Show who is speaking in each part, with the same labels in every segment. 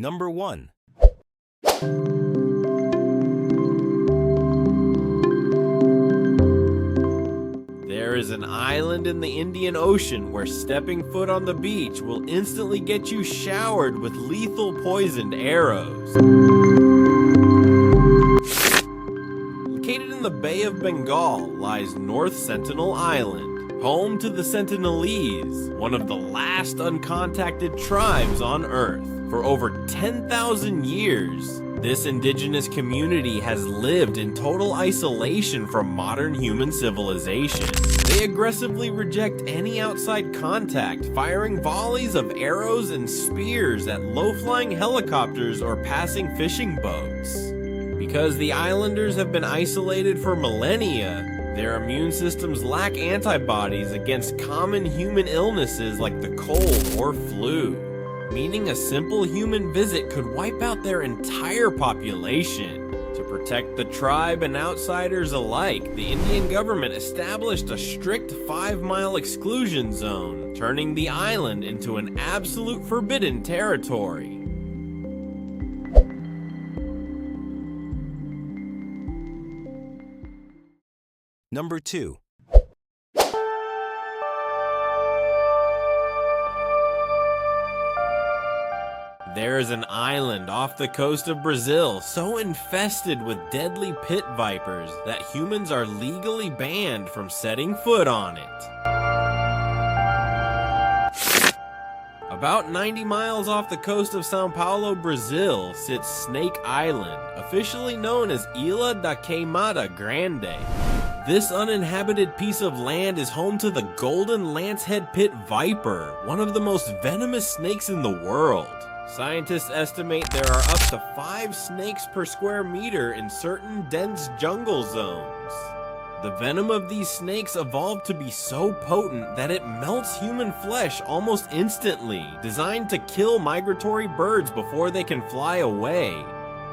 Speaker 1: Number 1.
Speaker 2: There is an island in the Indian Ocean where stepping foot on the beach will instantly get you showered with lethal poisoned arrows. Located in the Bay of Bengal lies North Sentinel Island, home to the Sentinelese, one of the last uncontacted tribes on Earth. For over 10,000 years, this indigenous community has lived in total isolation from modern human civilization. They aggressively reject any outside contact, firing volleys of arrows and spears at low-flying helicopters or passing fishing boats. Because the islanders have been isolated for millennia, their immune systems lack antibodies against common human illnesses like the cold or flu, meaning a simple human visit could wipe out their entire population. To protect the tribe and outsiders alike, the Indian government established a strict 5-mile exclusion zone, turning the island into an absolute forbidden territory.
Speaker 1: Number 2.
Speaker 2: There is an island off the coast of Brazil so infested with deadly pit vipers that humans are legally banned from setting foot on it. About 90 miles off the coast of Sao Paulo, Brazil, sits Snake Island, officially known as Ilha da Queimada Grande. This uninhabited piece of land is home to the Golden Lancehead pit viper, one of the most venomous snakes in the world. Scientists estimate there are up to 5 snakes per square meter in certain dense jungle zones. The venom of these snakes evolved to be so potent that it melts human flesh almost instantly, designed to kill migratory birds before they can fly away.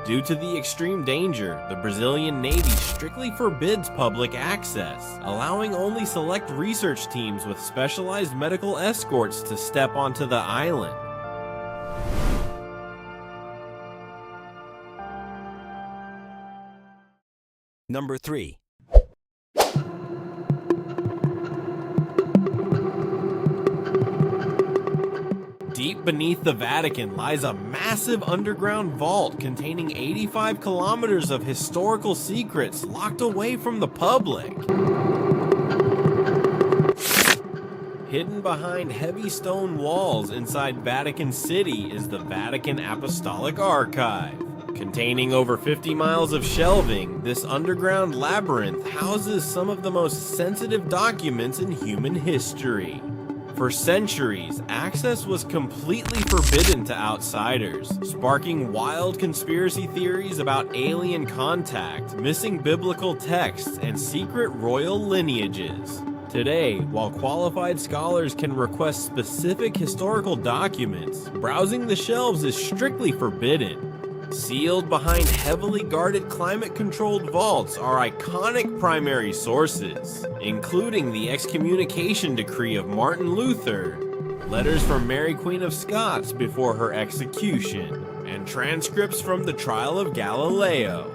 Speaker 2: Due to the extreme danger, the Brazilian Navy strictly forbids public access, allowing only select research teams with specialized medical escorts to step onto the island.
Speaker 1: Number 3.
Speaker 2: Deep beneath the Vatican lies a massive underground vault containing 85 kilometers of historical secrets locked away from the public. Hidden behind heavy stone walls inside Vatican City is the Vatican Apostolic Archive. Containing over 50 miles of shelving, this underground labyrinth houses some of the most sensitive documents in human history. For centuries, access was completely forbidden to outsiders, sparking wild conspiracy theories about alien contact, missing biblical texts, and secret royal lineages. Today, while qualified scholars can request specific historical documents, browsing the shelves is strictly forbidden. Sealed behind heavily guarded climate-controlled vaults are iconic primary sources, including the excommunication decree of Martin Luther, letters from Mary Queen of Scots before her execution, and transcripts from the trial of Galileo.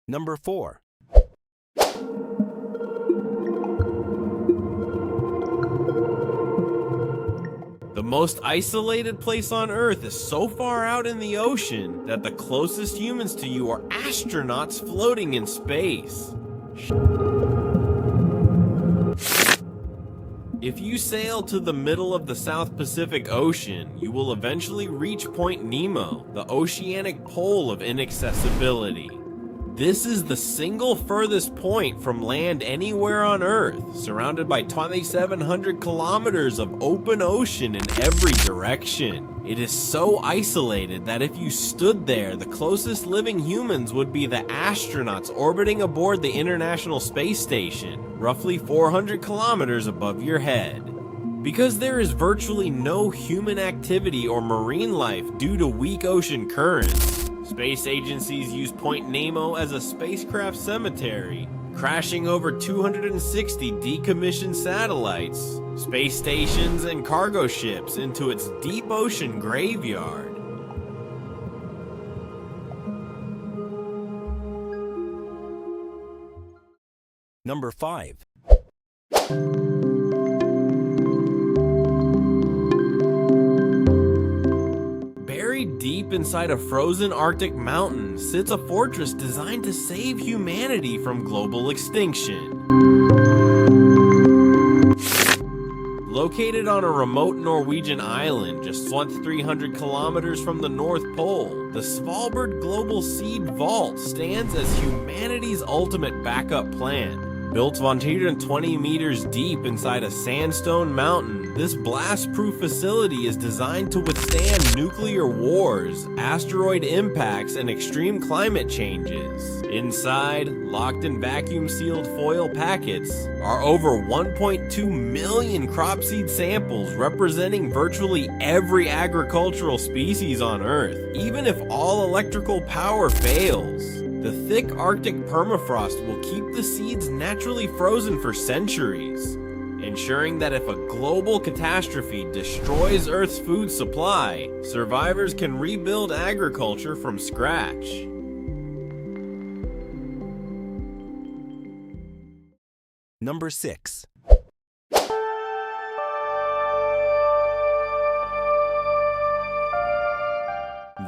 Speaker 1: Number 4.
Speaker 2: The most isolated place on Earth is so far out in the ocean that the closest humans to you are astronauts floating in space. If you sail to the middle of the South Pacific Ocean, you will eventually reach Point Nemo, the oceanic pole of inaccessibility. This is the single furthest point from land anywhere on Earth, surrounded by 2,700 kilometers of open ocean in every direction. It is so isolated that if you stood there, the closest living humans would be the astronauts orbiting aboard the International Space Station, roughly 400 kilometers above your head. Because there is virtually no human activity or marine life due to weak ocean currents, space agencies use Point Nemo as a spacecraft cemetery, crashing over 260 decommissioned satellites, space stations, and cargo ships into its deep ocean graveyard.
Speaker 1: Number 5.
Speaker 2: Buried deep inside a frozen Arctic mountain sits a fortress designed to save humanity from global extinction. Located on a remote Norwegian island just 300 kilometers from the North Pole, the Svalbard Global Seed Vault stands as humanity's ultimate backup plan. Built 120 meters deep inside a sandstone mountain, this blast-proof facility is designed to withstand nuclear wars, asteroid impacts, and extreme climate changes. Inside, locked in vacuum-sealed foil packets, are over 1.2 million crop seed samples representing virtually every agricultural species on Earth. Even if all electrical power fails, the thick Arctic permafrost will keep the seeds naturally frozen for centuries, ensuring that if a global catastrophe destroys Earth's food supply, survivors can rebuild agriculture from scratch.
Speaker 1: Number 6.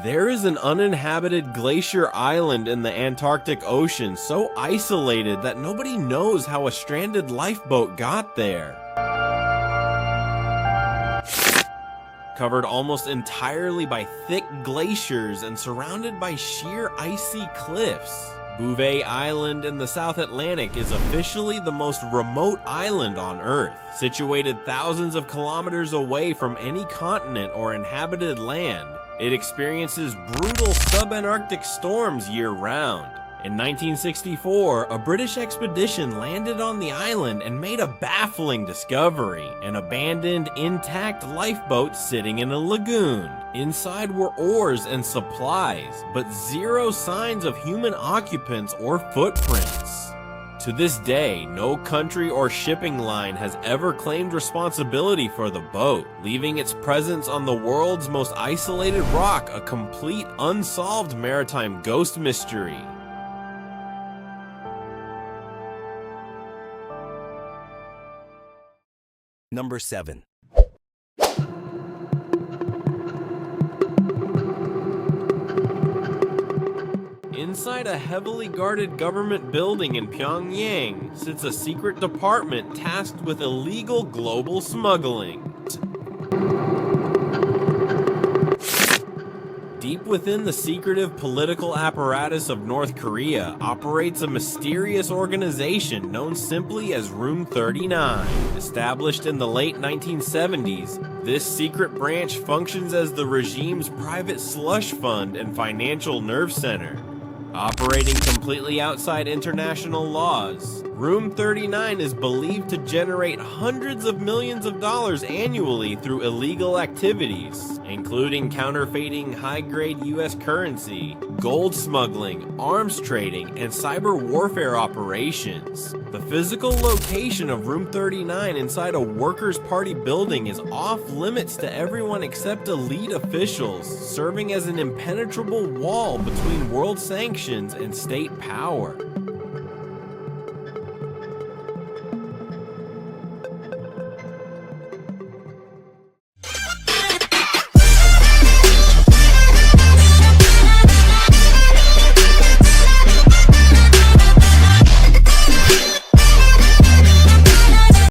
Speaker 2: There is an uninhabited glacier island in the Antarctic Ocean so isolated that nobody knows how a stranded lifeboat got there. Covered almost entirely by thick glaciers and surrounded by sheer icy cliffs, Bouvet Island in the South Atlantic is officially the most remote island on Earth. Situated thousands of kilometers away from any continent or inhabited land, it experiences brutal subantarctic storms year-round. In 1964, a British expedition landed on the island and made a baffling discovery: an abandoned, intact lifeboat sitting in a lagoon. Inside were oars and supplies, but zero signs of human occupants or footprints. To this day, no country or shipping line has ever claimed responsibility for the boat, leaving its presence on the world's most isolated rock a complete unsolved maritime ghost mystery.
Speaker 1: Number 7.
Speaker 2: Inside a heavily guarded government building in Pyongyang sits a secret department tasked with illegal global smuggling. Deep within the secretive political apparatus of North Korea operates a mysterious organization known simply as Room 39. Established in the late 1970s, this secret branch functions as the regime's private slush fund and financial nerve center. Operating completely outside international laws, Room 39 is believed to generate hundreds of millions of dollars annually through illegal activities, including counterfeiting high-grade U.S. currency, gold smuggling, arms trading, and cyber warfare operations. The physical location of Room 39 inside a Workers' Party building is off-limits to everyone except elite officials, serving as an impenetrable wall between world sanctions and state power.